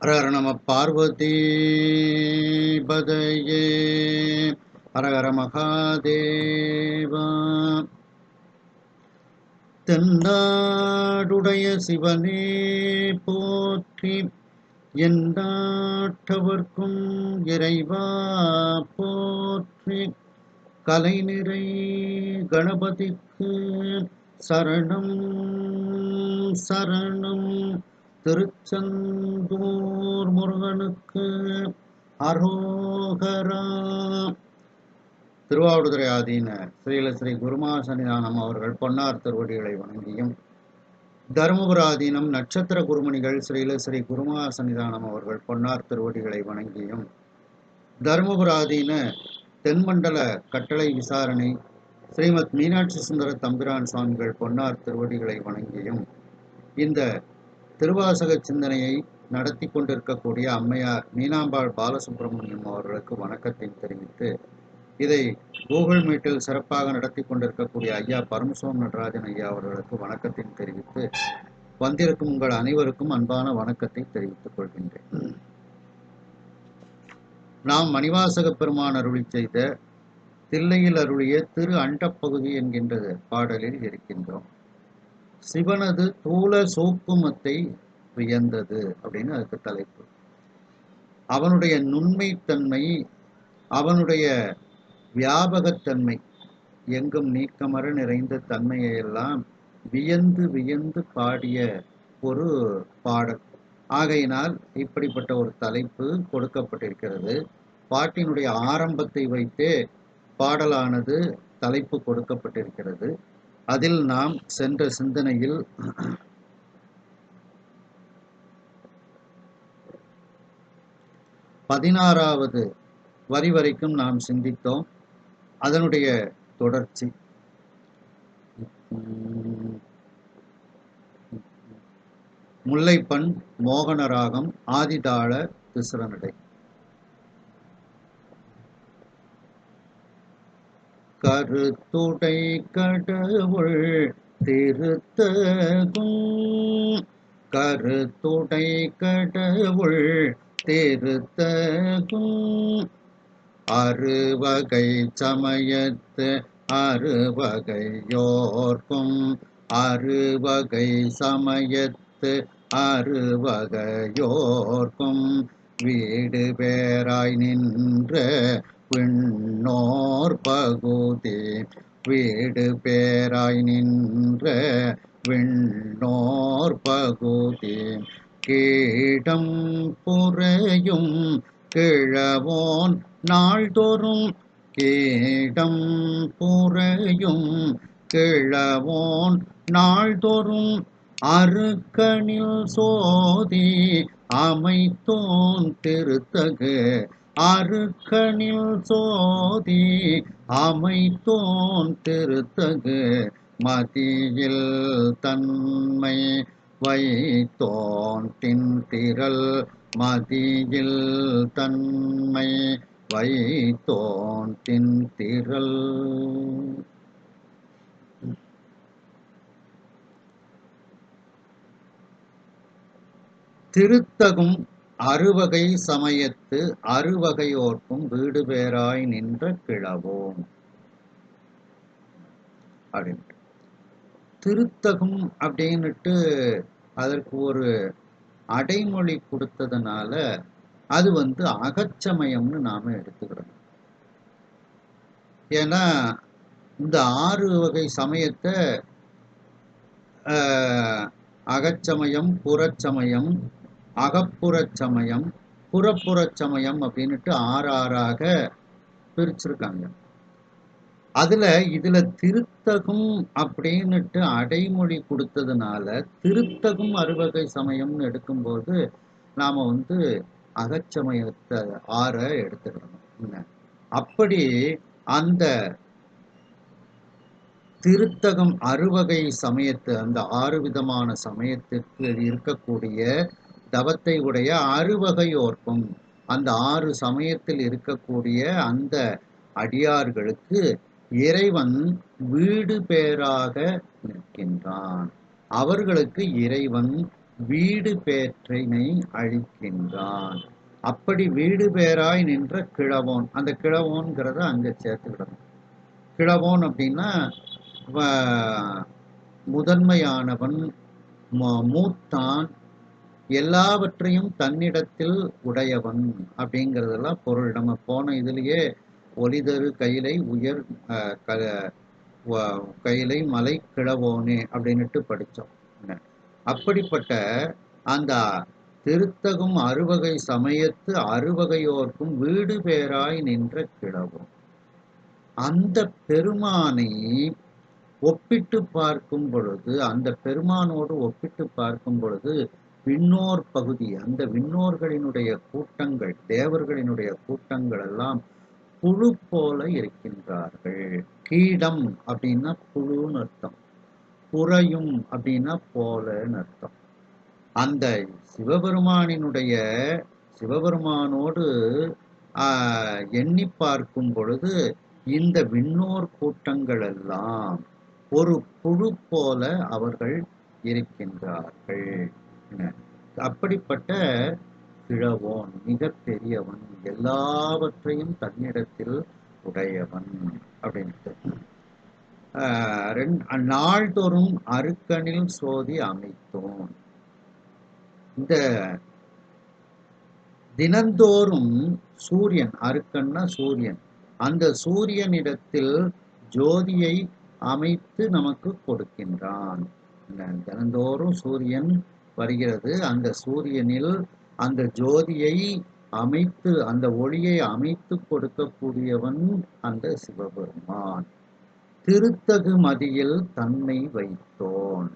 ஹரஹர நம பார்வதி பதையே ஹரஹர மகாதேவா. தென்னாடுடைய சிவனே போற்றி, எந்நாட்டவர்க்கும் இறைவா போற்றி. கலைநிறை கணபதிக்கு சரணம் சரணம். திருச்செந்தூர் முருகனுக்கு அரோகரா. திருவாவடுதுறை ஆதீன ஸ்ரீல ஸ்ரீ குருமா சன்னிதானம் அவர்கள் பொன்னார் திருவடிகளை வணங்கியும், தருமபுர ஆதீனம் நட்சத்திர குருமணிகள் ஸ்ரீல ஸ்ரீ குருமா சன்னிதானம் அவர்கள் பொன்னார் திருவடிகளை வணங்கியும், தருமபுர ஆதீன தென்மண்டல கட்டளை விசாரணை ஸ்ரீமத் மீனாட்சி சுந்தர தம்பிரான் சுவாமிகள் பொன்னார் திருவடிகளை வணங்கியும், இந்த திருவாசக சிந்தனையை நடத்தி கொண்டிருக்கக்கூடிய அம்மையார் மீனாம்பாள் பாலசுப்ரமணியம் அவர்களுக்கு வணக்கத்தை தெரிவித்து, இதை கூகுள் மீட்டில் சிறப்பாக நடத்தி கொண்டிருக்கக்கூடிய ஐயா பரமசிவம் நடராஜன் ஐயா அவர்களுக்கு வணக்கத்தை தெரிவித்து, வந்திருக்கும் உங்கள் அனைவருக்கும் அன்பான வணக்கத்தை தெரிவித்துக் கொள்கின்றேன். நாம் மணிவாசக பெருமான் அருளி செய்த தில்லையில் அருளிய திரு அண்டப்பகுதி என்கின்ற பாடலில் இருக்கின்றோம். சிவனது தூல சூக்குமத்தை வியந்தது அப்படின்னு அதுக்கு தலைப்பு. அவனுடைய நுண்மைத்தன்மை, அவனுடைய வியாபகத்தன்மை, எங்கும் நீக்கமர நிறைந்த தன்மையெல்லாம் வியந்து வியந்து பாடிய ஒரு பாடல். ஆகையினால் இப்படிப்பட்ட ஒரு தலைப்பு கொடுக்கப்பட்டிருக்கிறது. பாட்டினுடைய ஆரம்பத்தை வைத்தே பாடலானது தலைப்பு கொடுக்கப்பட்டிருக்கிறது. அதில் நாம் சென்ற சிந்தனையில் 16வது வரி வரைக்கும் நாம் சிந்தித்தோம். அதனுடைய தொடர்ச்சி முல்லைப்பண் மோகனராகம் ஆதிதாள திசுரநடை. கருத்துடை கடவுள் திருத்தகும், கருத்துடை கடவுள் திருத்தகும், அறுவகை சமயத்து அறுவகையோர்க்கும், அறுவகை சமயத்து அறுவகையோர்க்கும், வீடு பேராய் நின்ற விண்ணோர் பகுதி, வீடு பேராய் நின்ற விண்ணோர் பகுதி, கீடம் புரையும் கிழவோன் நாள்தோறும், கீடம் புரையும் கிழவோன் நாள்தோறும், அருக்கனில் சோதி அமைத்தோன் திருத்தகு, அருக்கனில் சோதி அமைத்தோன் திருத்தகு, மதியில் தன்மை வைத்தோன் தின்திரள், மதியில் தன்மை வைத்தோன் தின்திரள். திருத்தகும் அறுவகை சமயத்து அறுவகையோர்க்கும், வீடு பேராய் நின்ற கிழவோம் அப்படின்ட்டு. திருத்தகும் அப்படின்னுட்டு அதற்கு ஒரு அடைமொழி கொடுத்ததுனால அது அகச்சமயம்னு நாம எடுத்துக்கிறோம். ஏன்னா இந்த 6 வகை சமயத்தை அகச்சமயம், புறச்சமயம், அகப்புறச்சமயம், புறப்புறச்சமயம் அப்படின்னுட்டு 6 6ஆக பிரிச்சிருக்காங்க. இதுல திருத்தகும் அப்படின்னுட்டு அடைமொழி கொடுத்ததுனால திருத்தகும் அறுவகை சமயம்னு எடுக்கும்போது நாம அகச்சமயத்தை 6 எடுத்துக்கணும். அப்படி அந்த திருத்தகம் அறுவகை சமயத்து, அந்த 6 விதமான சமயத்திற்கு இருக்கக்கூடிய தவத்தை உடைய அறுவகையோர்க்கும், அந்த 6 சமயத்தில் இருக்கக்கூடிய அந்த அடியார்களுக்கு இறைவன் வீடு பேராக நிற்கின்றான். அவர்களுக்கு இறைவன் வீடு பேற்றினை அழிக்கின்றான். அப்படி வீடு பேராய் நின்ற கிழவோன், அந்த கிழவோன்கிறத அங்க சேர்த்துக்கிடணும். கிழவோன் அப்படின்னா முதன்மையானவன், மூத்தான், எல்லாவற்றையும் தன்னிடத்தில் உடையவன் அப்படிங்கிறதெல்லாம் பொருள். நம்ம போன இதுலயே ஒளிதரு கையிலை உயர் கையிலை மலை கிழவோனே அப்படின்னுட்டு படித்தோம். அப்படிப்பட்ட அந்த திருத்தகும் அறுவகை சமயத்து அறுவகையோர்க்கும் வீடு பேராய் நின்ற கிழவோன், அந்த பெருமானை ஒப்பிட்டு பார்க்கும் பொழுது, அந்த பெருமானோடு ஒப்பிட்டு பார்க்கும் பொழுது விண்ணோர் பகுதி, அந்த விண்ணோர்களினுடைய கூட்டங்கள், தேவர்களினுடைய கூட்டங்கள் எல்லாம் புழு போல இருக்கின்றார்கள். கீடம் அப்படின்னா புழுன்னு அர்த்தம், புறையும் அப்படின்னா போலன்னு அர்த்தம். அந்த சிவபெருமானோடு எண்ணி பார்க்கும் பொழுது இந்த விண்ணோர் கூட்டங்கள் எல்லாம் ஒரு புழு போல அவர்கள் இருக்கின்றார்கள். அப்படிப்பட்ட கிழவோன் மிக பெரியவன், எல்லாவற்றையும் தன்னிடத்தில் உடையவன் அப்படின்ட்டு. நாள்தோறும் அருக்கனில் சோதி அமைத்தோன், இந்த தினந்தோறும் சூரியன், அருக்கன்னா சூரியன், அந்த சூரியனிடத்தில் ஜோதியை அமைத்து நமக்கு கொடுக்கின்றான். தினந்தோறும் சூரியன் வருகிறது, அந்த சூரியனில் அந்த ஜோதியை அமைத்து, அந்த ஒளியை அமைத்து கொடுக்கக்கூடியவன் அந்த சிவபெருமான். திருத்தகு மதியில் தன்னை வைத்தோன்,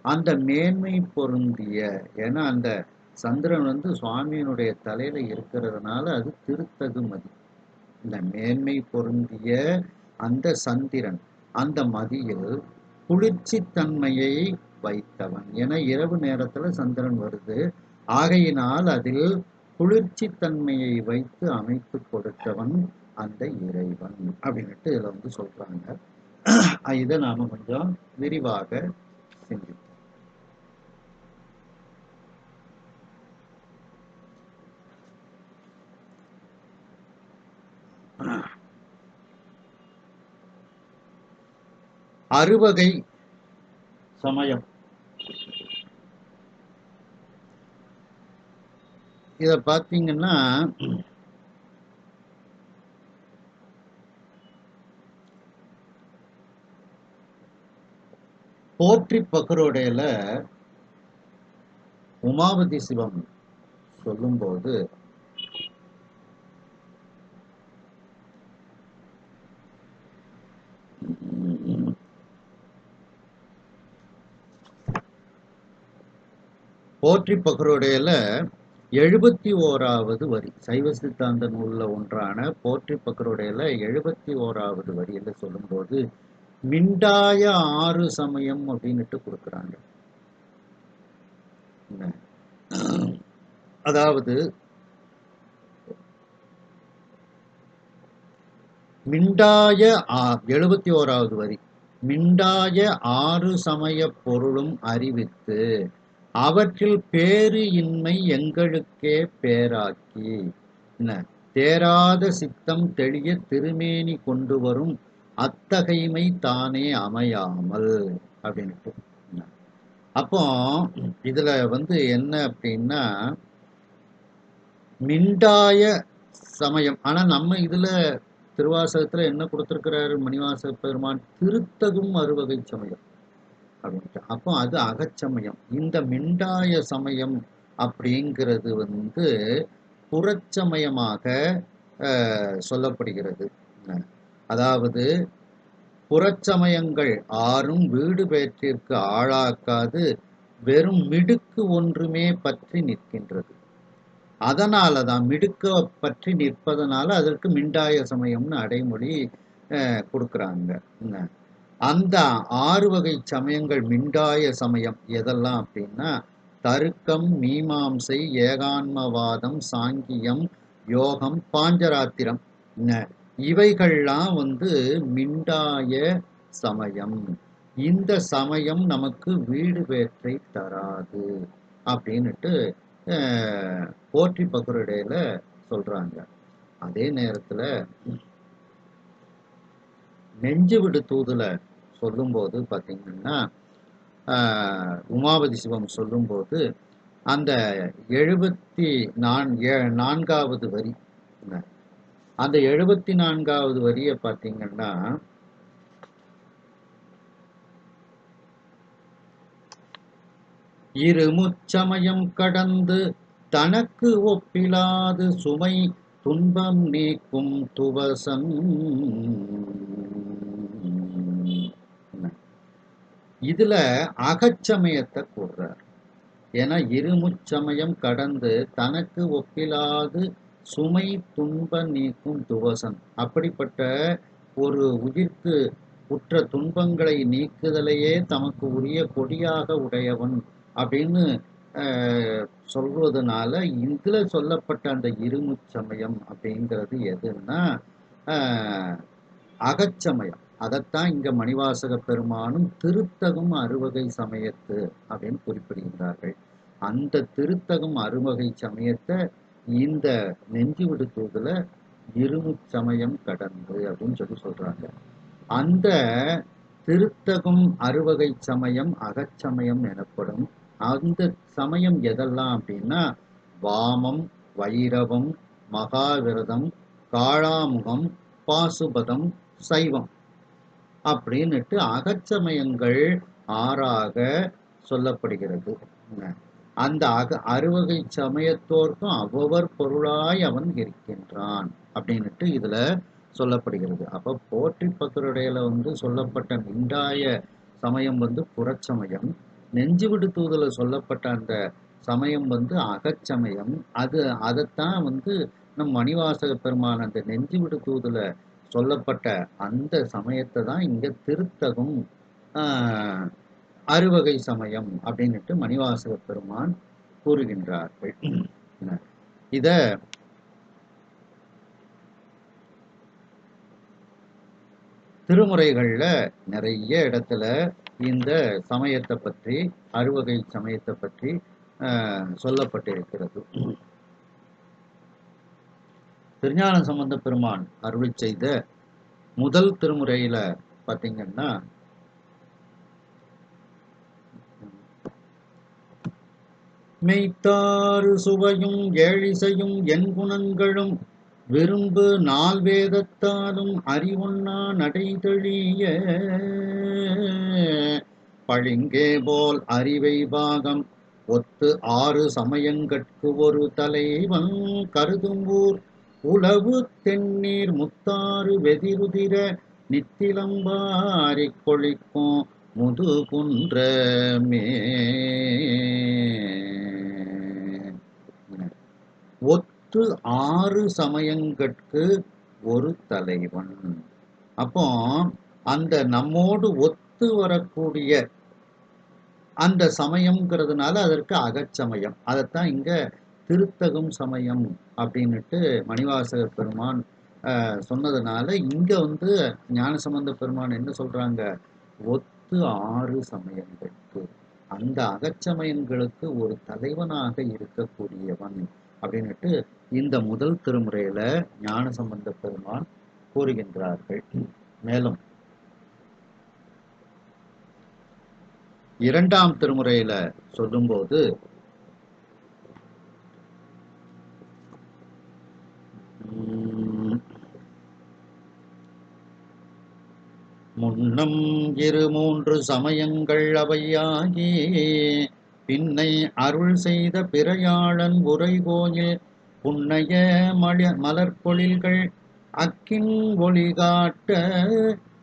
அந்த மேன்மை பொருந்திய, ஏன்னா அந்த சந்திரன் சுவாமியினுடைய தலையில இருக்கிறதுனால அது திருத்தகு மதி. இந்த மேன்மை பொருந்திய அந்த சந்திரன், அந்த மதியில் குளிர்ச்சி தன்மையை வைத்தவன். ஏன்னா இரவு நேரத்துல சந்திரன் வருது, ஆகையினால் அதில் குளிர்ச்சி தன்மையை வைத்து அமைத்து கொடுத்தவன் அந்த இறைவன் அப்படின்ட்டு இதுல சொல்றாங்க. இதை நாம கொஞ்சம் விரிவாக சிந்திப்போம். அறுவகை சமயம், இத பார்த்தீங்கன்னா போற்றி பகரோடையில உமாபதி சிவம் சொல்லும்போது போற்றி பகரோடையில 71வது வரி, சைவ சித்தாந்த நூல்ல ஒன்றான போற்றி பகரோடையில 71வது வரியில சொல்லும்போது மிண்டாய 6 சமயம் அப்படின்னுட்டு கொடுக்குறாங்க. அதாவது மிண்டாய 71வது வரி, மிண்டாய 6 சமய பொருளும் அறிவித்து அவற்றில் பேறு இன்மை எங்களுக்கே பேராக்கி, தேராத சித்தம் தெளிய திருமேனி கொண்டு வரும் அத்தகைமை தானே அமையாமல் அப்படின்ட்டு. அப்போ இதுல என்ன அப்படின்னா மிண்டாய சமயம், ஆனா நம்ம இதுல திருவாசகத்துல என்ன கொடுத்திருக்கிறாரு மணிவாசக பெருமான், திருத்தகும் அறுவகை சமயம் அப்படின்ட்டு. அப்போ அது அகச்சமயம். இந்த மிண்டாய சமயம் அப்படிங்கிறது புறச்சமயமாக சொல்லப்படுகிறது. அதாவது புறச்சமயங்கள் ஆறும் வீடு பேற்றிற்கு ஆளாக்காது வெறும் மிடுக்கு ஒன்றுமே பற்றி நிற்கின்றது. அதனாலதான் மிடுக்க பற்றி நிற்பதனால அதற்கு மிண்டாய சமயம்னு அடைமொழி கொடுக்குறாங்க. அந்த 6 வகை சமயங்கள் மிண்டாய சமயம் எதெல்லாம் அப்படின்னா தருக்கம், மீமாம்சை, ஏகான்மவாதம், சாங்கியம், யோகம், பாஞ்சராத்திரம், இவைகள்லாம் மிண்டாய சமயம். இந்த சமயம் நமக்கு வீடு பேற்றை தராது. அப்படின்னுட்டு போற்றி பகுருடையில சொல்றாங்க. அதே நேரத்துல நெஞ்சு விடு தூதுல சொல்லும்போது பார்த்தீங்கன்னா, உமாபதி சிவம் சொல்லும்போது அந்த 74வது வரி, அந்த 74வது வரிய பார்த்தீங்கன்னா, இருமுச்சமயம் கடந்து தனக்கு ஒப்பிலாது சுமை துன்பம் நீக்கும் துவசன். இதுல அகச்சமயத்தை கூறுறார். ஏன்னா இருமுச்சமயம் கடந்து தனக்கு ஒப்பிலாது சுமை துன்ப நீக்கும் துவசன், அப்படிப்பட்ட ஒரு உயிர்க்கு உற்ற துன்பங்களை நீக்குதலையே தமக்கு உரிய கொடியாக உடையவன் அப்படின்னு சொல்வதனால இதுல சொல்லப்பட்ட அந்த இருமுச்சமயம் அப்படிங்கிறது எதுன்னா அகச்சமயம். அதைத்தான் இங்க மணிவாசக பெருமானும் திருத்தகும் அறுவகை சமயத்து அப்படின்னு குறிப்பிடுகின்றார்கள். அந்த திருத்தகும் அறுவகை சமயத்தை இந்த நெஞ்சு விடு தூதுல இருமுச்சமயம் கடந்து அப்படின்னு சொல்றாங்க. அந்த திருத்தகும் அறுவகை சமயம் அகச்சமயம் எனப்படும். அந்த சமயம் எதெல்லாம் அப்படின்னா வாமம், வைரவம், மகாவிரதம், காளாமுகம், பாசுபதம், சைவம் அப்படின்னுட்டு அகச்சமயங்கள் 6ஆக சொல்லப்படுகிறது. அந்த அறுவகை சமயத்தோர்க்கும் அவ்வவர் பொருளாய் அவன் இருக்கின்றான் அப்படின்னுட்டு இதுல சொல்லப்படுகிறது. அப்ப போற்றி பக்கருடையில சொல்லப்பட்ட நின்றாய சமயம் புறச்சமயம், நெஞ்சு விடு தூதுல சொல்லப்பட்ட அந்த சமயம் அகச்சமயம். அதைத்தான் நம் மணிவாசக பெருமான் அந்த நெஞ்சு விடு தூதுல சொல்லப்பட்ட அந்த சமயத்தை தான் இங்க திருத்தகும் அறுவகை சமயம் அப்படின்னுட்டு மணிவாசக பெருமான் கூறுகின்றார்கள். இத திருமுறைகள்ல நிறைய இடத்துல இந்த சமயத்தை பற்றி, அறுவகை சமயத்தை பற்றி சொல்லப்பட்டிருக்கிறது. திருஞான சம்பந்த பெருமான் அருளி செய்த முதல் திருமுறையில பார்த்தீங்கன்னா மெய்த்தாறு சுவையும் ஏழிசையும் என் குணங்களும் விரும்பு நால் வேதத்தாலும் அறிவொன்னா நடைதழிய பழிங்கே போல் அறிவை பாகம் ஒத்து 6 சமயங்கட்கு ஒரு தலைவன் கருதும் ஊர் உளவு தென்னீர் முத்தாறு வெதிருதிர நித்திலம்பாரிக் கொழிக்கும் முதுகுன்றமே. ஒத்து 6 சமயங்கட்கு ஒரு தலைவன். அப்போ அந்த நம்மோடு ஒத்து வரக்கூடிய அந்த சமயம்ங்கிறதுனால அதற்கு அகச்சமயம். அதைத்தான் இங்க திருத்தகும் சமயம் அப்படின்னுட்டு மணிவாசக பெருமான் சொன்னதுனால இங்க ஞானசம்பந்த பெருமான் என்ன சொல்றாங்க, ஒத்து 6 சமயங்களுக்கு, அந்த அகச்சமயங்களுக்கு ஒரு தலைவனாக இருக்கக்கூடியவன் அப்படின்னுட்டு இந்த முதல் திருமுறையில ஞானசம்பந்த பெருமான் கூறுகின்றார்கள். மேலும் 2ஆம் திருமுறையில சொல்லும்போது முன்னம் 3 சமயங்கள் அவையாகி பின்னை அருள் செய்த பிறையாளன் உரைகோயில் புன்னைய மலர்பொழில்கள் அக்கின் ஒளி காட்ட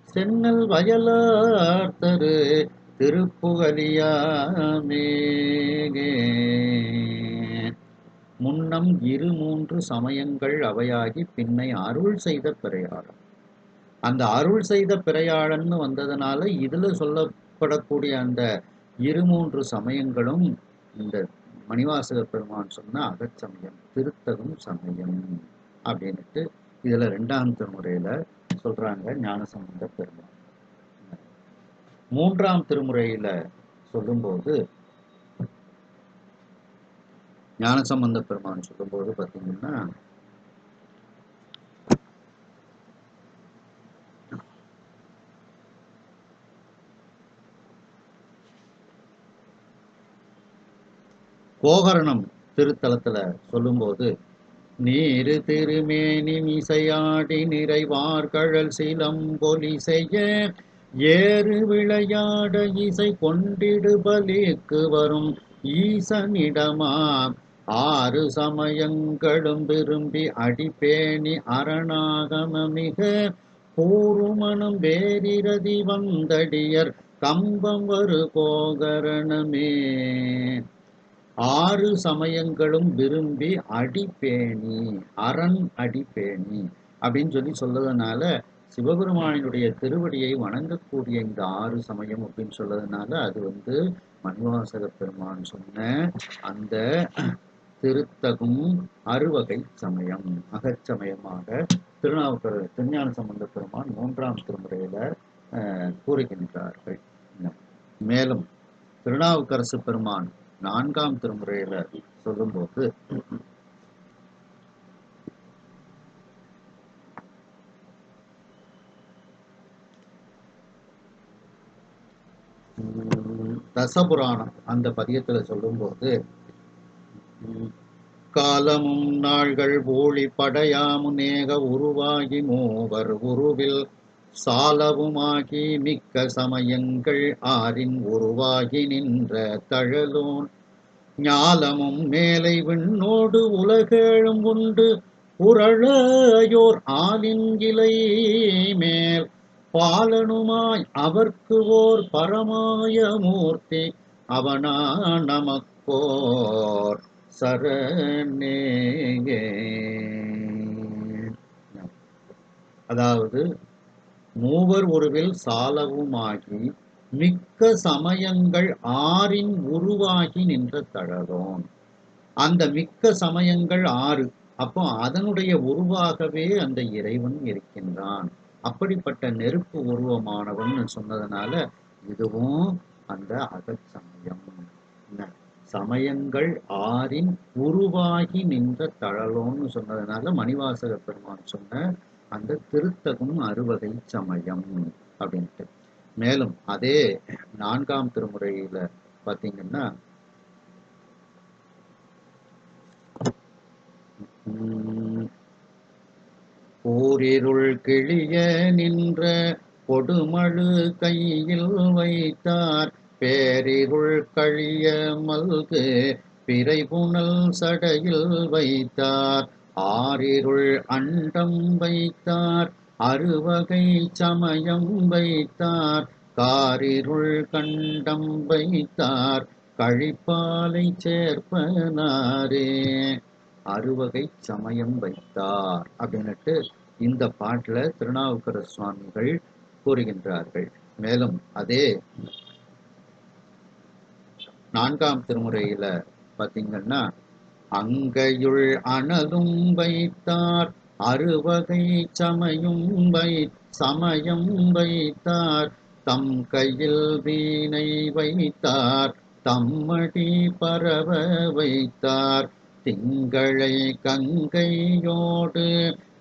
சென்னல் வயலார் தரு திருப்புகலியாமே. முன்னம் 3 சமயங்கள் அவையாகி பின்னை அருள் செய்த பிறையாளன். அந்த அருள் செய்த பிறையாளன்னு வந்ததுனால இதுல சொல்லப்படக்கூடிய அந்த 3 சமயங்களும் இந்த மணிவாசக பெருமான் சொன்ன அகச்சமயம், திருத்தகும் சமயம் அப்படின்னுட்டு இதுல 2ஆம் திருமுறையில சொல்றாங்க ஞானசம்பந்த பெருமான். 3ஆம் திருமுறையில சொல்லும்போது ஞானசம்பந்த பெருமான் சொல்லும்போது பார்த்தீங்கன்னா, கோகரணம் திருத்தலத்துல சொல்லும்போது, நீரு திருமேனி மிசையாடி நிறைவார்கழல் சிலம்பொலி செய்ய ஏறு விளையாட இசை கொண்டிடு பலிக்கு வரும் ஈசனிடமா ஆறு சமயங்களும் விரும்பி அடிப்பேணி அரணாகம மிக கூறுமணம் வேரிரதி வந்தடியர் கம்பம் வரு கோகரணமே. ஆறு சமயங்களும் விரும்பி அடிப்பேணி, அரண் அடிப்பேணி அப்படின்னு சொல்றதுனால, சிவபெருமானினுடைய திருவடியை வணங்கக்கூடிய இந்த ஆறு சமயம் அப்படின்னு சொல்றதுனால, அது மணிவாசக பெருமான் சொன்ன அந்த திருத்தகும் அறுவகை சமயம், அகச்சமயமாக திருஞான சம்பந்த பெருமான் 3ஆம் திருமுறையில கூறுகின்றார்கள். மேலும் திருநாவுக்கரசு பெருமான் 4ஆம் திருமுறையில சொல்லும்போது, தசபுராணம் அந்த பதியத்துல சொல்லும்போது, காலமும் நாள்கள் ஊழி படையாமுநேக உருவாகி மூவர் உருவில் சாலவுமாகி மிக்க சமயங்கள் ஆறின் உருவாகி நின்ற தழலோன் ஞாலமும் மேலை விண்ணோடு உலகேழும் உண்டு புரளையோர் ஆலின் இலை மேல் பாலனுமாய் அவர்க்கு ஓர் பரமாய மூர்த்தி அவனா நமக்கோர் சரணே. அதாவது மூவர் உருவில் சாலவுமாகி மிக்க சமயங்கள் ஆறின் உருவாகி நின்ற தழலோன். அந்த மிக்க சமயங்கள் 6, அப்போ அதனுடைய உருவாகவே அந்த இறைவன் இருக்கின்றான். அப்படிப்பட்ட நெருப்பு உருவமானவன் சொன்னதுனால இதுவும் அந்த அகச்சமயம். சமயங்கள் 6 உருவாகி நின்ற தழலோன்னு சொன்னதுனால மணிவாசக பெருமான் சொன்ன அந்த திருத்தகும் அறுவகை சமயம் அப்படின்ட்டு. மேலும் அதே 4ஆம் திருமுறையில பார்த்தீங்கன்னா, போரிருள் கிழிய நின்ற கொடுமழு கையில் வைத்தார் பேரிருள் கழிய மல்கு பிறைபுணல் சடையில் வைத்தார் ஆரிருள் அண்டம் வைத்தார் அறுவகை சமயம் வைத்தார் காரிருள் கண்டம் வைத்தார் கழிப்பாலை சேர்ப்பனாரே. அறுவகை சமயம் வைத்தார் அப்படின்னுட்டு இந்த பாட்டுல திருநாவுக்கரசு சுவாமிகள் கூறுகின்றார்கள். மேலும் அதே 4ஆம் திருமுறையில பார்த்தீங்கன்னா, அங்கையுள் அனலும் வைத்தார் அறுவகை சமயம் வைத்தார் தம் கையில் வீணை வைத்தார் தம்மடி பரவ வைத்தார் திங்களை கங்கையோடு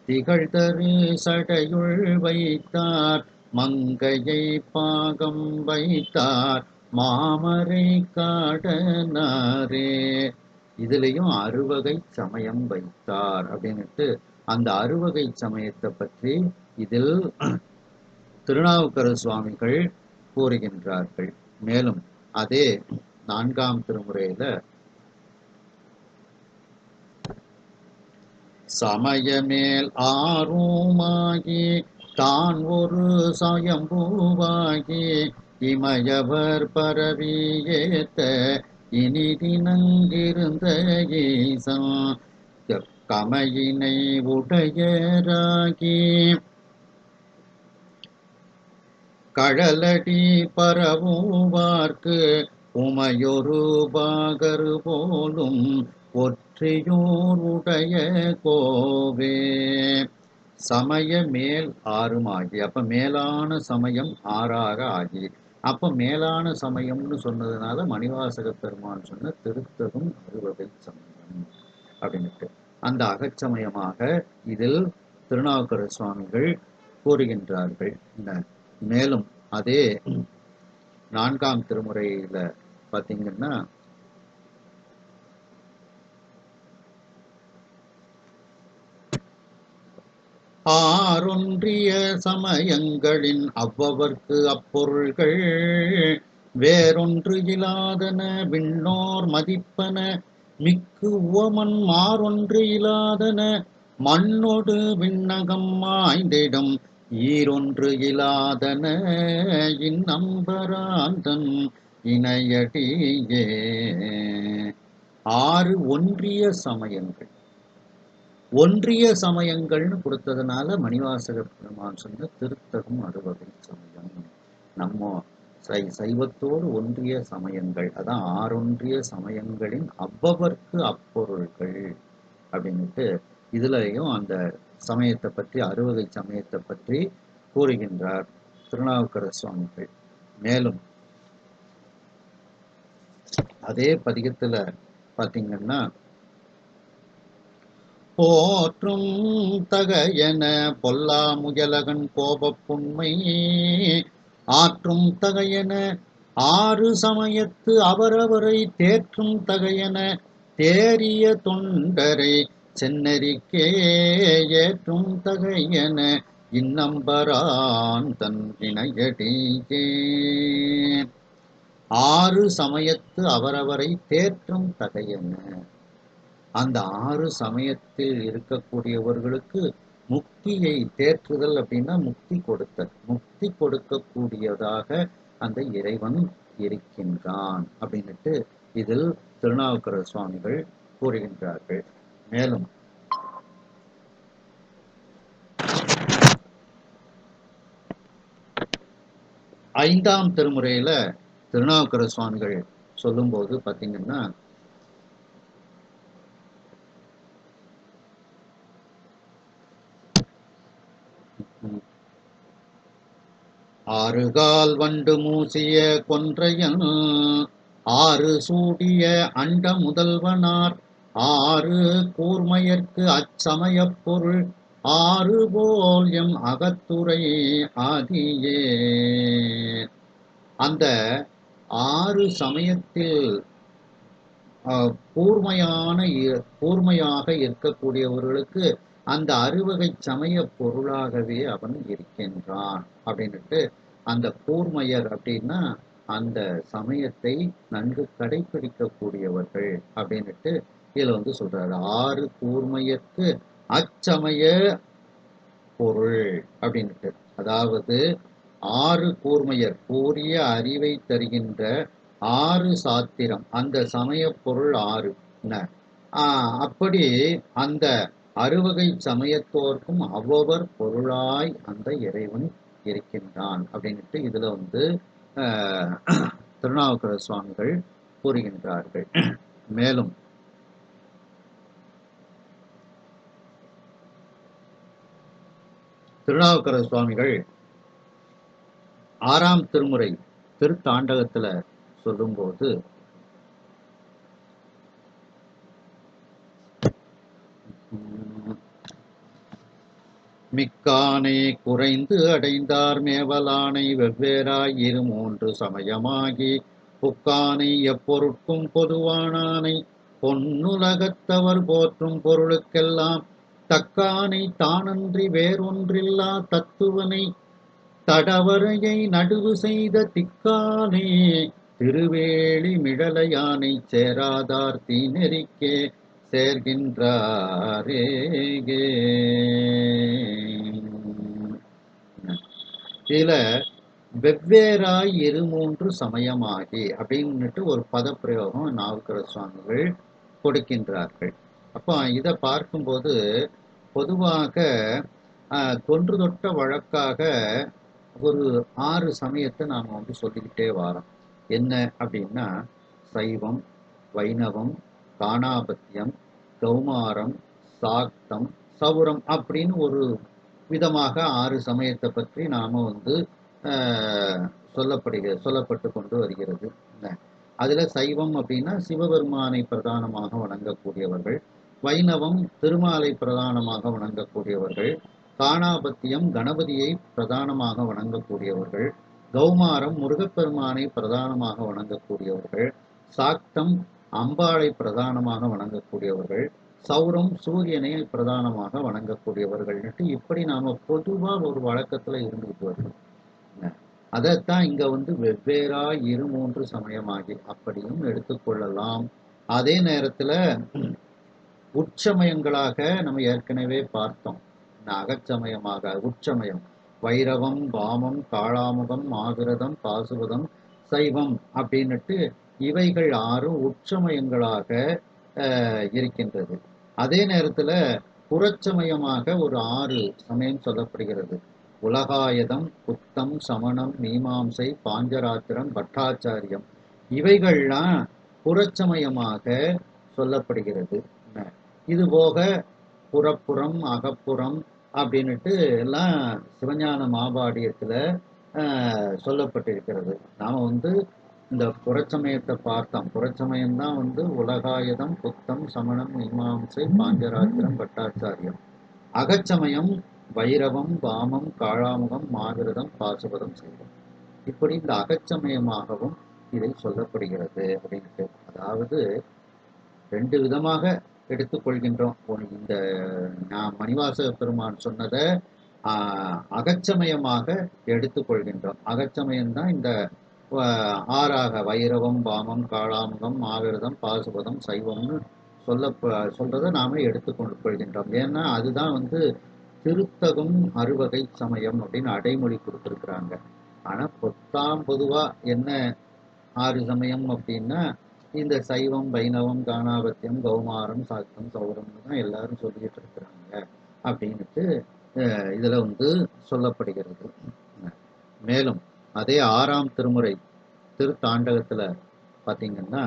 திகழ்தரு சடையுள் வைத்தார் மங்கையை பாகம் வைத்தார் மாமரை காடனாரே. இதுலயும் அறுவகை சமயம் வைத்தார் அப்படின்னுட்டு அந்த அறுவகை சமயத்தை பற்றி இதில் திருநாவுக்கரசு சுவாமிகள் கூறுகின்றார்கள். மேலும் அதே 4ஆம் திருமுறையில சமயமேல் ஆறுமாகி தான் ஒரு சயம்பூவாகி இமயவர் பரவி ஏத்த இனிதினங்கிருந்த ஈசன் கமையினை உடையராகி கழலடி பரவுவார்க்கு உமையொரு பாகரு போலும் ஒற்றையோர் உடைய கோவே. சமய மேல் 6 ஆகி, அப்ப மேலான சமயம் 6 ஆகி அப்ப மேலான சமயம்னு சொன்னதுனால மணிவாசக பெருமான் சொன்ன திருத்தகும் அறுவகை சமயம் அப்படின்ட்டு அந்த அகச்சமயமாக இதில் திருநாவுக்கரசு சுவாமிகள் கூறுகின்றார்கள். மேலும் அதே 4ஆம் திருமுறையில பாத்தீங்கன்னா ஆறொன்றிய சமயங்களின் அவ்வவர்க்கு அப்பொருள்கள் வேறொன்று இலாதன விண்ணோர் மதிப்பன மிக்கு உவமன் மாறொன்று இலாதன மண்ணொடு விண்ணகம் மாய்ந்திடும் ஈரொன்று இலாதன இந்நம்பராந்தன் இணையடியே. 6 ஒன்றிய சமயங்கள் ஒன்றிய சமயங்கள்னு கொடுத்ததுனால மணிவாசக பெருமான் சொன்ன திருத்தகும் அறுவகை சமயம். நம்ம சைவத்தோடு ஒன்றிய சமயங்கள், அதான் 6 ஒன்றிய சமயங்களின் அவ்வவர்க்கு அப்பொருள்கள் அப்படின்னுட்டு இதுலயும் அந்த சமயத்தை பற்றி, அறுவகை சமயத்தை பற்றி கூறுகின்றார் திருநாவுக்கரசு சுவாமிகள். மேலும் அதே பதிகத்துல பாத்தீங்கன்னா போற்றும் தகையென பொல்லா முயலகன் கோபப் புன்மை ஆற்றும் தகையென 6 சமயத்து அவரவரை தேற்றும் தகையென தேறிய தொண்டரை செந்நெறிக்கே ஏற்றும் தகையென இந்நம்பரான் தன் இணையடியே. 6 சமயத்து அவரவரை தேற்றும் தகையென, அந்த 6 சமயத்தில் இருக்கக்கூடியவர்களுக்கு முக்தியை தேற்றுதல் அப்படின்னா முக்தி கொடுத்தல், முக்தி கொடுக்கக்கூடியதாக அந்த இறைவன் இருக்கின்றான் அப்படின்னுட்டு இதில் திருநாவுக்கரசு சுவாமிகள் கூறுகின்றார்கள். மேலும் 5ஆம் திருமுறையில திருநாவுக்கரசு சுவாமிகள் சொல்லும்போது பாத்தீங்கன்னா ஆறுகால் வண்டு மூசிய கொன்றையன் 6 சூடிய அண்ட முதல்வனார் 6 கூர்மையர்க்கு அச்சமயப் பொருள் 6 போல் எம் அகத்துரை ஆதியே. அந்த 6 சமயத்தில் கூர்மையாக இருக்கக்கூடியவர்களுக்கு அந்த அறுவகை சமய பொருளாகவே அவன் இருக்கின்றான் அப்படின்னுட்டு, அந்த கூர்மையர் அப்படின்னா அந்த சமயத்தை நன்கு கடைபிடிக்கக்கூடியவர்கள் அப்படின்னுட்டு இதுல சொல்றாரு. 6 கூர்மையர்க்கு அச்சமய பொருள் அப்படின்னுட்டு, அதாவது 6 கூர்மையர் கூறிய அறிவை தருகின்ற 6 சாத்திரம், அந்த சமய பொருள் 6. அப்படி அந்த அறுவகை சமயத்தோர்க்கும் அவ்வவர் பொருளாய் அந்த இறைவன் இருக்கின்றான் அப்படின்னுட்டு இதுல திருநாவுக்கரசு சுவாமிகள் கூறுகின்றார்கள். மேலும் திருநாவுக்கரசு சுவாமிகள் 6ஆம் திருமுறை திருத்தாண்டகத்துல சொல்லும்போது மிக்கானை குறைந்து அடைந்தார் மேவலானை வெவ்வேறாய் 3 சமயமாகி புக்கானை எப்பொருட்கும் பொதுவானானை பொன்னுலகத்தவர் போற்றும் பொருளுக்கெல்லாம் தக்கானை தானன்றி வேறொன்றில்லா தத்துவனை தடவரையை நடுவு செய்த திக்கானே திருவேலி மிடலையானை சேராதார் தீநெறிக்கே சேர்கின்றாரே. இதுல வெவ்வேறாய் 3 சமயமாகி அப்படின்னுட்டு ஒரு பதப்பிரயோகம் நாவுக்கரசு சுவாமிகள் கொடுக்கின்றார்கள். அப்போ இதை பார்க்கும்போது பொதுவாக தொன்று தொட்ட வழக்காக ஒரு 6 சமயத்தை நாம் சொல்லிக்கிட்டே வரோம். என்ன அப்படின்னா சைவம், வைணவம், காணாபத்தியம், கௌமாரம், சாக்தம், சௌரம் அப்படின்னு ஒரு விதமாக 6 சமயத்தை பற்றி நாம சொல்லப்பட்டு கொண்டு வருகிறது. அதுல சைவம் அப்படின்னா சிவபெருமானை பிரதானமாக வணங்கக்கூடியவர்கள், வைணவம் திருமாலை பிரதானமாக வணங்கக்கூடியவர்கள், காணாபத்தியம் கணபதியை பிரதானமாக வணங்கக்கூடியவர்கள், கௌமாரம் முருகப்பெருமானை பிரதானமாக வணங்கக்கூடியவர்கள், சாக்தம் அம்பாளை பிரதானமாக வணங்கக்கூடியவர்கள், சௌரம் சூரியனை பிரதானமாக வணங்கக்கூடியவர்கள். இப்படி நாம பொதுவா ஒரு வழக்கத்துல இருந்துகிட்டு வருகிறோம். அதைத்தான் இங்க வெவ்வேறா 2-3 சமயமாகி அப்படியும் எடுத்துக்கொள்ளலாம். அதே நேரத்துல உட்சமயங்களாக நம்ம ஏற்கனவே பார்த்தோம். அகச்சமயமாக உட்சமயம் வைரவம், வாமம், காளாமுகம், மாகிரதம், பாசுபதம், சைவம் அப்படின்னுட்டு இவைகள் 6 உட்சமயங்களாக இருக்கின்றது. அதே நேரத்துல புறச்சமயமாக ஒரு 6 சமயம் சொல்லப்படுகிறது. உலகாயதம், புத்தம், சமணம், மீமாம்சை, பாஞ்சராத்திரம், பட்டாச்சாரியம் இவைகள்லாம் புறச்சமயமாக சொல்லப்படுகிறது. இது போக புறப்புறம், அகப்புறம் அப்படின்னுட்டு எல்லாம் சிவஞான மாபாடியத்துல சொல்லப்பட்டிருக்கிறது. நாம இந்த புறச்சமயத்தை பார்த்தோம். புறச்சமயம்தான் உலகாயதம், புத்தம், சமணம், மீமாம்சை, பாஞ்சராத்திரம், பட்டாச்சாரியம். அகச்சமயம் வைரவம், வாமம், காளாமுகம், மாகிரதம், பாசுபதம், சைவம். இப்படி இந்த அகச்சமயமாகவும் இதை சொல்லப்படுகிறது அப்படின்ட்டு. அதாவது 2 விதமாக எடுத்துக்கொள்கின்றோம். இந்த மணிவாசக பெருமான் சொன்னதை அகச்சமயமாக எடுத்துக்கொள்கின்றோம். அகச்சமயம்தான் இந்த 6 வைரவம், வாமம், காளாமுகம், மாவிரதம், பாசுபதம், சைவம்னு சொல்றதை நாம எடுத்துக்கொண்டு கொள்கின்றோம். ஏன்னா அதுதான் திருத்தகும் அறுவகை சமயம் அப்படின்னு அடைமொழி கொடுத்துருக்குறாங்க. ஆனா பொதுவா என்ன 6 சமயம் அப்படின்னா இந்த சைவம், வைணவம், காணாபத்தியம், கௌமாரம், சாக்தம், சௌரம்னு தான் எல்லாரும் சொல்லிட்டு இருக்கிறாங்க அப்படின்ட்டு இதுல சொல்லப்படுகிறது. மேலும் அதே 6ஆம் திருமுறை திருத்தாண்டகத்துல பாத்தீங்கன்னா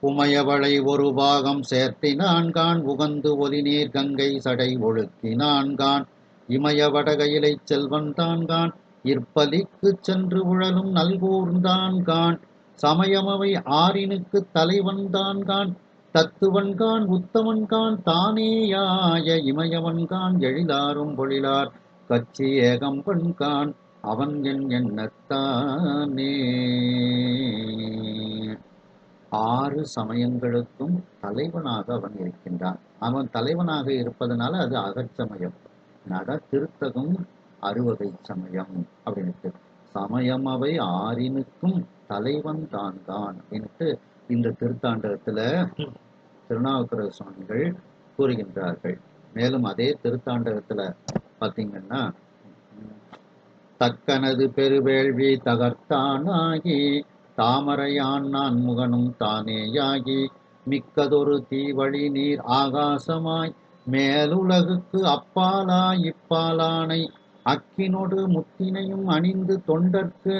உமையவளை ஒரு பாகம் சேர்த்தினான்கான் உகந்து ஒலிநீர் கங்கை சடை ஒழுக்கினான்கான் இமயவடகையிலை செல்வன் தான்கான் இற்பலிக்கு சென்று உழலும் நல்கூர்ந்தான்கான் சமயமவை ஆறினுக்கு தலைவன்தான்கான் தத்துவன்கான் உத்தமன்கான் தானேயாய இமயவன்கான் எழிலாரும் பொழிலார் கச்சி ஏகம்பன்கான் அவன் என் எண்ணத்தானே. 6 சமயங்களுக்கும் தலைவனாக அவன் இருக்கின்றான். அவன் தலைவனாக இருப்பதனால அது அகச்சமயம். திருத்தகும் அறுவகை சமயம் அப்படின்ட்டு சமயம் அவை 6னுக்கும் தலைவன் தான் அப்படின்ட்டு இந்த திருத்தாண்டகத்துல திருநாவுக்கரசு சுவாமிகள் கூறுகின்றார்கள். மேலும் அதே திருத்தாண்டகத்துல பாத்தீங்கன்னா தக்கனது பெருவேள்வி தகர்த்தானாகி தாமரையான் நான் முகனும் தானேயாகி மிக்கதொரு தீவழி நீர் ஆகாசமாய் மேலுலகுக்கு அப்பாலாய் இப்பாலானை அக்கினொடு முத்தினையும் அணிந்து தொண்டர்க்கு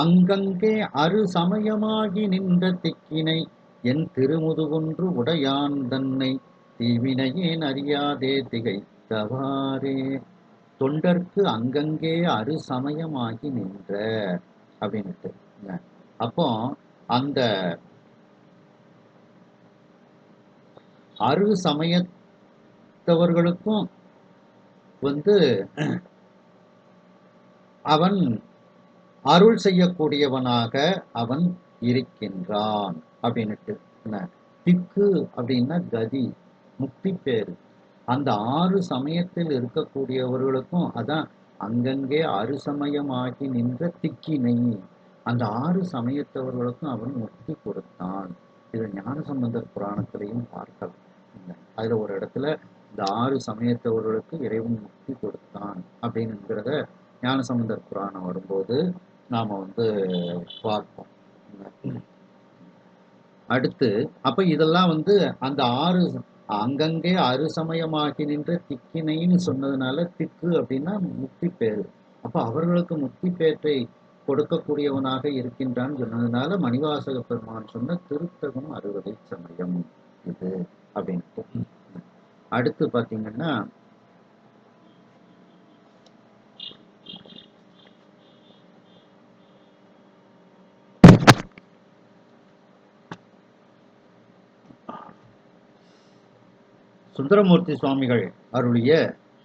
அங்கங்கே அரு சமயமாகி நின்ற திக்கினை என் திருமுதுகுன்று உடையான் தன்னை தீவினையேன் அறியாதே திகைத்தவாறே. தொண்டர்க்கு அங்கங்கே அரு சமயமாகி நின்ற அப்படின்ட்டு. அப்போ அந்த அரு சமயத்தவர்களுக்கும் அவன் அருள் செய்யக்கூடியவனாக அவன் இருக்கின்றான் அப்படின்ட்டு. திக்கு அப்படின்னா கதி, முக்தி பேரு. அந்த 6 சமயத்தில் இருக்கக்கூடியவர்களுக்கும் அதான் அங்கங்கே அருசமயமாகி நின்ற திக்கினை. அந்த 6 சமயத்தவர்களுக்கும் அவன் முக்தி கொடுத்தான். இது ஞானசம்பந்தர் புராணத்திலையும் பார்க்கலாம். அதுல ஒரு இடத்துல இந்த 6 சமயத்தவர்களுக்கு இறைவன் முக்தி கொடுத்தான் அப்படின்னுங்கிறத ஞானசம்பந்தர் புராணம் வரும்போது நாம பார்ப்போம். அடுத்து அப்ப இதெல்லாம் அந்த 6 அங்கங்கே அருசமயமாகி நின்ற திக்கினைன்னு சொன்னதுனால திக்கு அப்படின்னா முக்தி பேரு. அப்ப அவர்களுக்கு முக்தி பேற்றை கொடுக்கக்கூடியவனாக இருக்கின்றான்னு சொன்னதுனால மணிவாசக பெருமான் சொன்ன திருத்தகும் அறுவகை சமயம் இது அப்படின்ட்டு. அடுத்து பாத்தீங்கன்னா சுந்தரமூர்த்தி சுவாமிகள் அருளிய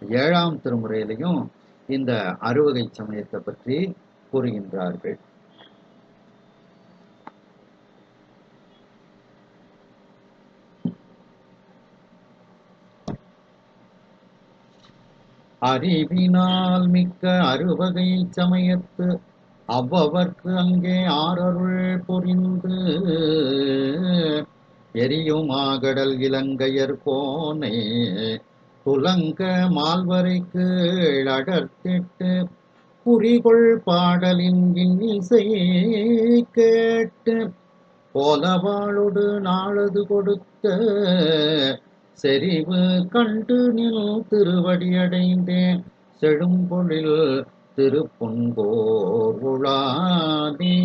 7ஆம் திருமுறையிலையும் இந்த அறுவகை சமயத்தை பற்றி கூறுகின்றார்கள். அறிவினால் மிக்க அறுவகை சமயத்து அவ்வவர்க்கு அங்கே ஆரருள் புரிந்து எரியுமாகடல் இலங்கையர் கோனை துலங்க மால்வரைக்கு அடர்த்திட்டு குறிகொள் பாடலின் இன்னிசை கேட்டு போலவாளொடு நாளது கொடுத்த செறிவு கண்டு நில் திருவடியடைந்தேன் செழும்பொழில் திருப்புங்கோர் உளாதே.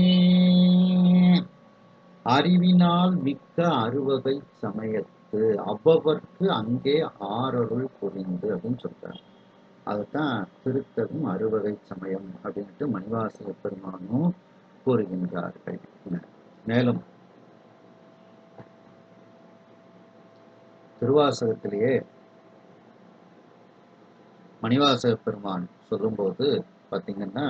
அறிவினால் மிக்க அறுவகை சமயத்து அவ்வவர்க்கு அங்கே ஆரருள் புரிந்து அப்படின்னு சொல்றாங்க. அதுதான் திருத்தகும் அறுவகை சமயம் அப்படின்ட்டு மணிவாசக பெருமானும் கூறுகின்றார்கள். மேலும் திருவாசகத்திலேயே மணிவாசக பெருமான் சொல்லும்போது பார்த்தீங்கன்னா,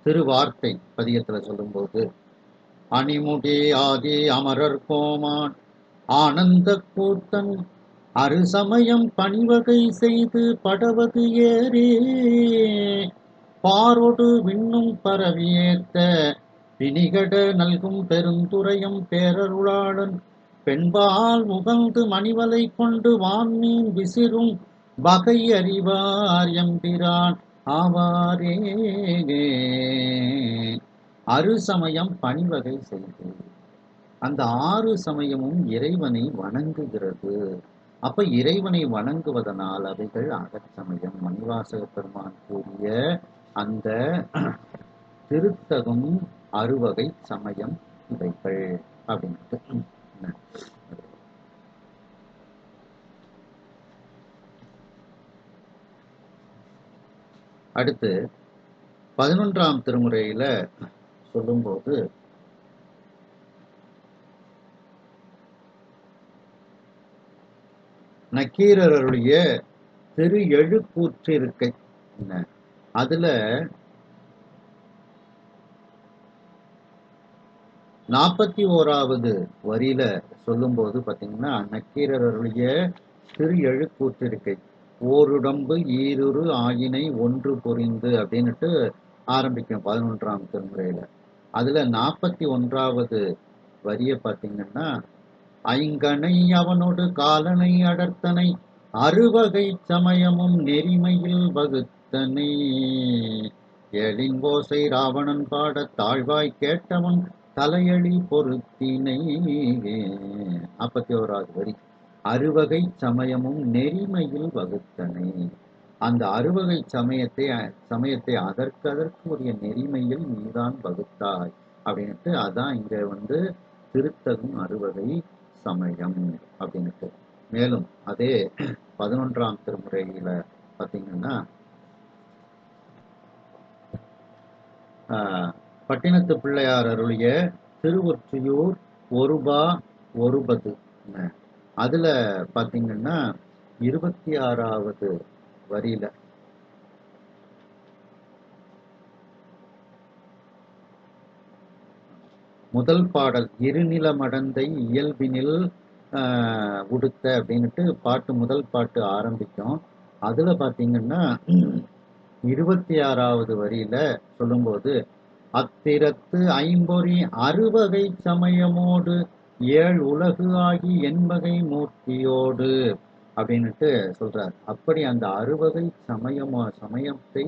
திருவார்த்தை பதிகத்துல சொல்லும்போது, அணிமுடி ஆதி அமரர் கோமான் ஆனந்த கூத்தன் அறுசமயம் பணிவகை செய்து படவது ஏறி பாரொடு விண்ணும் பரவியேத்த பிணிகட நல்கும் பெருந்துரையம் பேரருளாளன் பெண்பால் முகந்து மணிவலை கொண்டு வான்மீன் விசிறும் வகை அறிவார் எம்பிரான் ஆவாரே. அறுசமயம் பணிவகை செய்து அந்த 6 சமயமும் இறைவனை வணங்குகிறது. அப்ப இறைவனை வணங்குவதனால் அவைகள் அகச்சமயம். மணிவாசக பெருமான் கூறிய அந்த திருத்தகும் அறுவகை சமயம் இவைகள் அப்படின்ட்டு. அடுத்து 11ஆம் திருமுறையில சொல்லும்போது, நக்கீரருடைய திரு எழுக்கூற்றிருக்கை அதுல 41வது வரியில சொல்லும்போது பாத்தீங்கன்னா, நக்கீரருடைய திரு எழுக்கூற்றிருக்கை ஓருடம்பு ஈருரு ஆயினை ஒன்று புரிந்து அப்படின்னுட்டு ஆரம்பிக்கும் 11ஆம் திருமுறையில. அதுல 41வது வரிய பாத்தீங்கன்னா, ஐங்கனை அவனோடு காலனை அடர்த்தனை அறுவகை சமயமும் நெறிமையில் வகுத்தனை எழிங்கோசை ராவணன் பாட தாழ்வாய் கேட்டவன் தலையழி பொருத்தினை. 41வது வரி, அறுவகை சமயமும் நெறிமையில் வகுத்தனை. அந்த அறுவகை சமயத்தை அதற்கு உரிய நெறிமையில் நீதான் வகுத்தாய் அப்படின்ட்டு. அதான் இங்க திருத்தகும் அறுவகை சமயம் அப்படின்ட்டு. மேலும் அதே 11ஆம் திருமுறையில பார்த்தீங்கன்னா, பட்டினத்து பிள்ளையார் அருளிய திருவொற்றியூர் ஒருபா ஒருபது அதுல பார்த்தீங்கன்னா 26வது வரியில முதல் பாடல் இருநில மடந்தை இயல்பினில் உடுத்த அப்படின்ட்டு பாட்டு, முதல் பாட்டு ஆரம்பிக்கும். அதுல பாத்தீங்கன்னா 26வது வரியில சொல்லும்போது, அத்திரத்து ஐம்பொறி அறுவகை சமயமோடு 7 உலகு ஆகி எண்வகை மூர்த்தியோடு அப்படின்னுட்டு சொல்றார். அப்படி அந்த அறுவகை சமயத்தை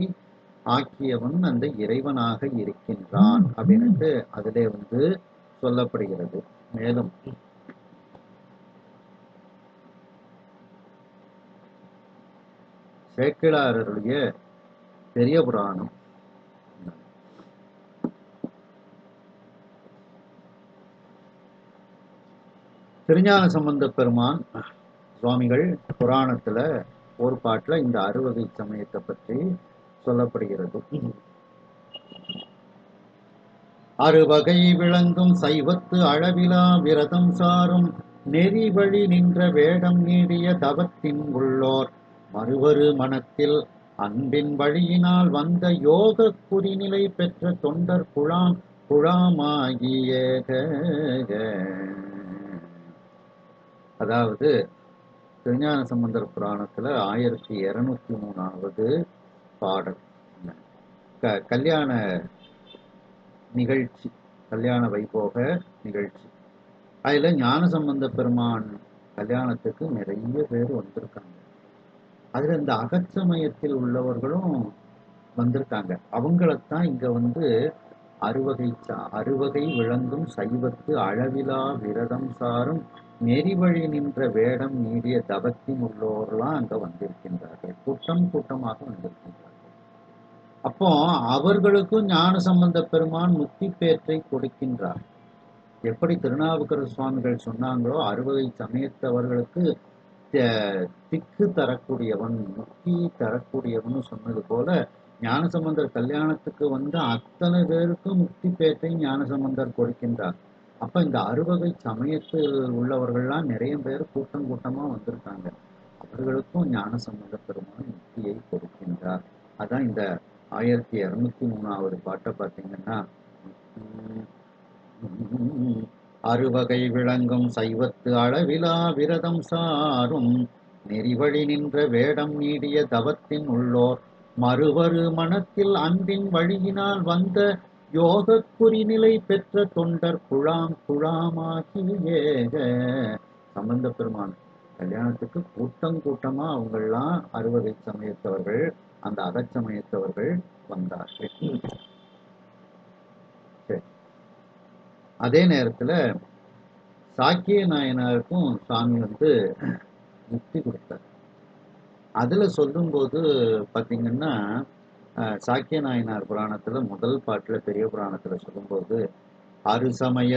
ஆக்கியவன் அந்த இறைவனாக இருக்கின்றான் அப்படின்னுட்டு அதிலே சொல்லப்படுகிறது. மேலும் சேக்கிழாருடைய பெரிய புராணம் திருஞான சம்பந்த பெருமான் சுவாமிகள் புராணத்துல ஒரு பாட்டுல இந்த அறுவகை சமயத்தை பற்றி சொல்லப்படுகிறது. அறுவகை விளங்கும் சைவத்து அளவிலா விரதம் சாரும் நெறி வழி நின்ற வேடம் நீடிய தவத்தின் உள்ளோர் மறுவரு மனத்தில் அன்பின் வழியினால் வந்த யோக குறிநிலை பெற்ற தொண்டர் குழாமாகிய. அதாவது திருஞான சம்பந்தர் புராணத்துல 1203வது பாடல் கல்யாண நிகழ்ச்சி, கல்யாண வைபோக நிகழ்ச்சி. அதுல ஞானசம்பந்த பெருமான் கல்யாணத்துக்கு நிறைய பேர் வந்திருக்காங்க. அதுல இந்த அகச்சமயத்தில் உள்ளவர்களும் வந்திருக்காங்க. அவங்களைத்தான் இங்க அறுவகை விளங்கும் சைவத்து அளவிலா விரதம் சாரும் நெறிவழி நின்ற வேடம் நீடிய தவத்தின் உள்ளோர்லாம் அங்க வந்திருக்கின்றார்கள். கூட்டமாக வந்திருக்கின்றார்கள். அப்போ அவர்களுக்கும் ஞான சம்பந்த பெருமான் முக்தி பேற்றை கொடுக்கின்றார். எப்படி திருநாவுக்கரசு சுவாமிகள் சொன்னாங்களோ, அறுவகை சமயத்தவர்களுக்கு திக்கு தரக்கூடியவன், முக்தி தரக்கூடியவன் சொன்னது போல, ஞானசம்பந்தர் கல்யாணத்துக்கு அத்தனை பேருக்கும் முக்தி பேற்றை ஞானசம்பந்தர் கொடுக்கின்றார். அப்ப இந்த அறுவகை சமயத்தில் உள்ளவர்கள்லாம் நிறைய பேர் கூட்டமா வந்திருக்காங்க. அவர்களுக்கும் ஞானசம்பந்த பெருமான் முக்தியை கொடுக்கின்றார். அதான் இந்த 1203வது பாட்டை பார்த்தீங்கன்னா, அறுவகை விளங்கும் சைவத்து அளவிலா விரதம் சாரும் நெறிவழி நின்ற வேடம் நீடிய தவத்தின் உள்ளோர் மறுவரு மனத்தில் அன்பின் வழியினால் வந்த யோக குறிநிலை பெற்ற தொண்டர் குழாமாகிய. சம்பந்த பெருமான் கல்யாணத்துக்கு கூட்டமா அவங்கெல்லாம் அறுவகை சமயத்தவர்கள், அந்த அகச்சமயத்தவர்கள் வந்தார்கள். அதே நேரத்துல சாக்கிய நாயனாருக்கும் சாமி முக்தி கொடுத்தார். அதுல சொல்லும்போது பாத்தீங்கன்னா, சாக்கிய நாயனார் புராணத்துல முதல் பாட்டுல, பெரிய புராணத்துல சொல்லும்போது, அறுசமய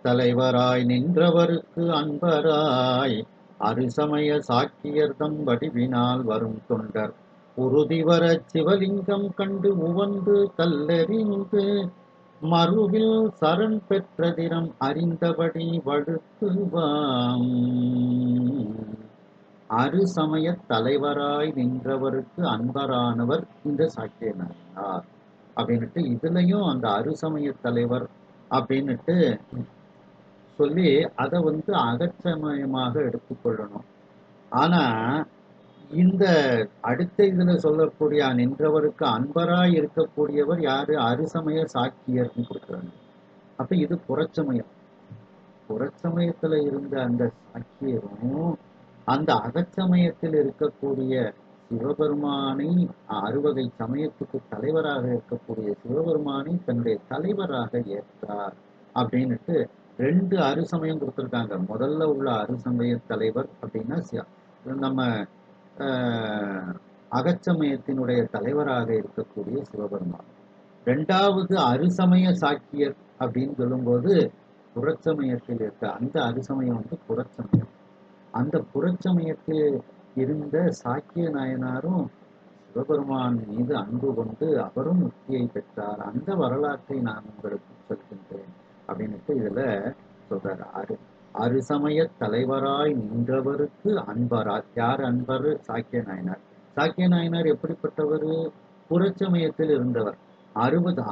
தலைவராய் நின்றவருக்கு அன்பராய் அறுசமய சாக்கியர்தம் வடிவினால் வரும் தொண்டர் உறுதிவர சிவலிங்கம் கண்டு உவந்து கல்லறிந்து மறுவில் சரண் பெற்ற தினம் அறிந்தபடி வழுத்துவாம். அறுசமய தலைவராய் நின்றவருக்கு அன்பரானவர் இந்த சாக்கிய நாயனார் அப்படின்னுட்டு, இதுலயும் அந்த அறுசமய தலைவர் அப்படின்னுட்டு சொல்லி அதை அகச்சமயமாக எடுத்துக்கொள்ளணும். ஆனா இந்த அடுத்த இதுல சொல்லக்கூடிய நின்றவருக்கு அன்பராய் இருக்கக்கூடியவர் யாரு? அறுசமய சாக்கியர்னு கொடுக்குறாங்க. அப்ப இது புறச்சமயத்துல இருந்த அந்த சாக்கியரும் அந்த அகச்சமயத்தில் இருக்கக்கூடிய சிவபெருமானை, அறுவகை சமயத்துக்கு தலைவராக இருக்கக்கூடிய சிவபெருமானை தன்னுடைய தலைவராக ஏற்றார் அப்படின்னுட்டு 2 அறுசமயம் கொடுத்துருக்காங்க. முதல்ல உள்ள அறுசமய தலைவர் அப்படின்னா நம்ம அகச்சமயத்தினுடைய தலைவராக இருக்கக்கூடிய சிவபெருமான். 2வது அறுசமய சாக்கியர் அப்படின்னு சொல்லும்போது புறச்சமயத்தில் இருக்க அந்த அறுசமயம் புறச்சமயம். அந்த புறச்சமயத்தில் இருந்த சாக்கிய நாயனாரும் சிவபெருமான் மீது அன்பு கொண்டு அவரும் முக்தியை பெற்றார். அந்த வரலாற்றை நான் உங்களுக்கு சொல்கின்றேன் அப்படின்னுட்டு இதுல சொல்றாரு. அறுசமய தலைவராய் நின்றவருக்கு அன்பராய். யார் அன்பர்? சாக்கிய நாயனார். சாக்கிய நாயனார் எப்படிப்பட்டவர்? புறச்சமயத்தில் இருந்தவர்.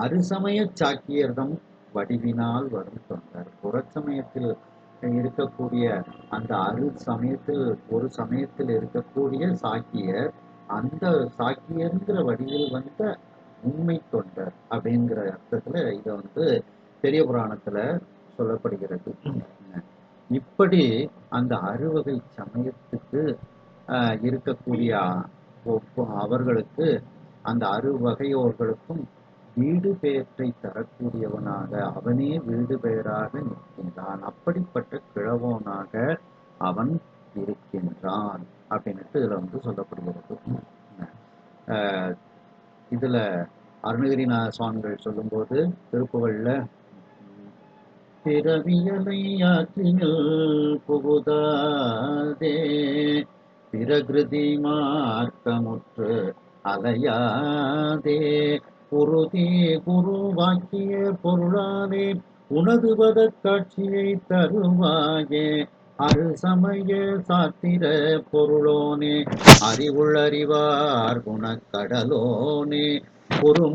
அறுசமய சாக்கியர்தம் வடிவினால் வரும் தொண்டர். புறச்சமயத்தில் இருக்கக்கூடிய அந்த ஒரு சமயத்தில் இருக்கக்கூடிய சாக்கியர், அந்த சாக்கியர்ங்கிற வடிவில் வந்த உண்மை தொண்டர் அப்படிங்கிற அர்த்தத்துல இதை பெரிய புராணத்துல சொல்லப்படுகிறது. இப்படி அந்த அறுவகை சமயத்துக்கு இருக்கக்கூடிய அவர்களுக்கு, அந்த அறுவகையோர்களுக்கும் வீடு பெயர்த்தை தரக்கூடியவனாக அவனே வீடு பெயராக நிற்கின்றான். அப்படிப்பட்ட கிழவனாக அவன் இருக்கின்றான் அப்படின்னுட்டு இதுல சொல்லப்படுகிறது. இதுல அருணகிரிநாத சுவாமிகள் சொல்லும்போது திருப்புகழ்ல, பிறவியலை ஆற்றினில் புகுதாதே பிரகிருதி மார்க்கமுற்று அலையாதே குருதி குருவாக்கிய பொருளானே உனது பதக் காட்சியை தருவாயே அருசமய சாத்திர பொருளோனே அறிவுள்ளறிவார் குணக்கடலோனே குரு